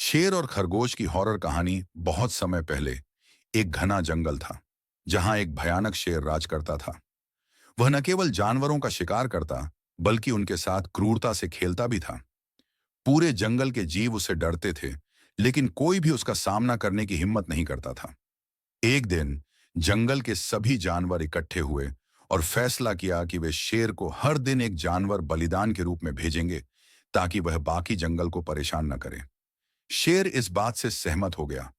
शेर और खरगोश की हॉरर कहानी बहुत समय पहले एक घना जंगल था जहां एक भयानक शेर राज करता था। वह न केवल जानवरों का शिकार करता बल्कि उनके साथ क्रूरता से खेलता भी था। पूरे जंगल के जीव उसे डरते थे, लेकिन कोई भी उसका सामना करने की हिम्मत नहीं करता था। एक दिन जंगल के सभी जानवर इकट्ठे हुए और फैसला किया कि वे शेर को हर दिन एक जानवर बलिदान के रूप में भेजेंगे ताकि वह बाकी जंगल को परेशान न करे। शेर इस बात से सहमत हो गया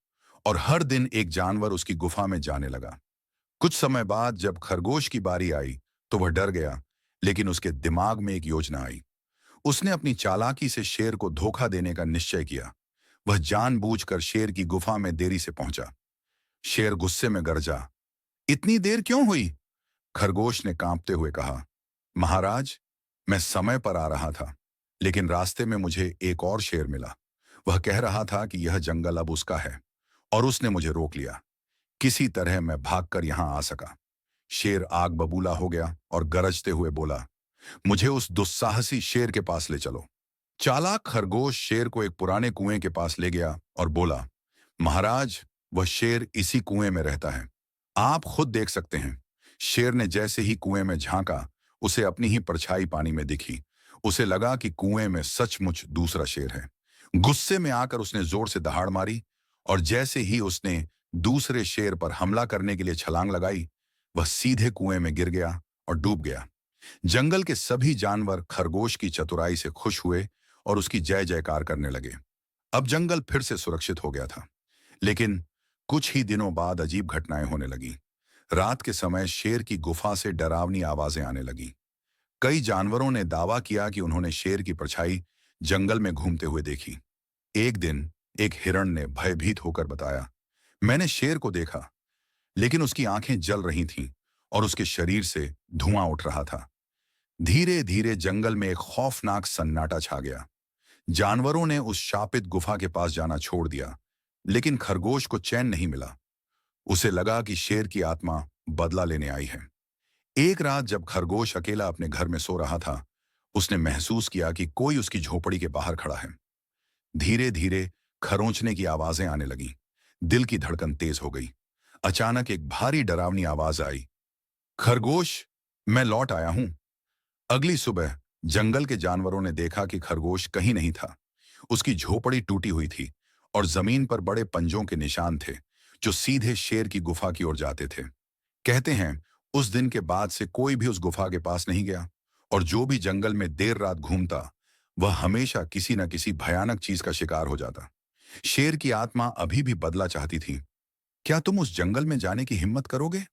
और हर दिन एक जानवर उसकी गुफा में जाने लगा। कुछ समय बाद जब खरगोश की बारी आई तो वह डर गया, लेकिन उसके दिमाग में एक योजना आई। उसने अपनी चालाकी से शेर को धोखा देने का निश्चय किया। वह जानबूझकर शेर की गुफा में देरी से पहुंचा। शेर गुस्से में गरजा, इतनी देर क्यों हुई? खरगोश ने कांपते हुए कहा, महाराज, मैं समय पर आ रहा था, लेकिन रास्ते में मुझे एक और शेर मिला। वह कह रहा था कि यह जंगल अब उसका है और उसने मुझे रोक लिया। किसी तरह मैं भागकर यहां आ सका। शेर आग बबूला हो गया और गरजते हुए बोला, मुझे उस दुस्साहसी शेर के पास ले चलो। चालाक खरगोश शेर को एक पुराने कुएं के पास ले गया और बोला, महाराज, वह शेर इसी कुएं में रहता है, आप खुद देख सकते हैं। शेर ने जैसे ही कुएं में झांका, उसे अपनी ही परछाई पानी में दिखी। उसे लगा कि कुएं में सचमुच दूसरा शेर है। गुस्से में आकर उसने जोर से दहाड़ मारी और जैसे ही उसने दूसरे शेर पर हमला करने के लिए छलांग लगाई, वह सीधे कुएं में गिर गया और डूब गया। जंगल के सभी जानवर खरगोश की चतुराई से खुश हुए और उसकी जय जयकार करने लगे। अब जंगल फिर से सुरक्षित हो गया था। लेकिन कुछ ही दिनों बाद अजीब घटनाएं होने लगी। रात के समय शेर की गुफा से डरावनी आवाजें आने लगी। कई जानवरों ने दावा किया कि उन्होंने शेर की परछाई जंगल में घूमते हुए देखी। एक दिन एक हिरण ने भयभीत होकर बताया, मैंने शेर को देखा, लेकिन उसकी आंखें जल रही थीं और उसके शरीर से धुआं उठ रहा था। धीरे धीरे जंगल में एक खौफनाक सन्नाटा छा गया। जानवरों ने उस शापित गुफा के पास जाना छोड़ दिया, लेकिन खरगोश को चैन नहीं मिला। उसे लगा कि शेर की आत्मा बदला लेने आई है। एक रात जब खरगोश अकेला अपने घर में सो रहा था, उसने महसूस किया कि कोई उसकी झोपड़ी के बाहर खड़ा है। धीरे धीरे खरोंचने की आवाजें आने लगीं। दिल की धड़कन तेज हो गई। अचानक एक भारी डरावनी आवाज आई, खरगोश, मैं लौट आया हूं। अगली सुबह जंगल के जानवरों ने देखा कि खरगोश कहीं नहीं था। उसकी झोपड़ी टूटी हुई थी और जमीन पर बड़े पंजों के निशान थे जो सीधे शेर की गुफा की ओर जाते थे। कहते हैं उस दिन के बाद से कोई भी उस गुफा के पास नहीं गया और जो भी जंगल में देर रात घूमता वह हमेशा किसी न किसी भयानक चीज का शिकार हो जाता। शेर की आत्मा अभी भी बदला चाहती थी। क्या तुम उस जंगल में जाने की हिम्मत करोगे?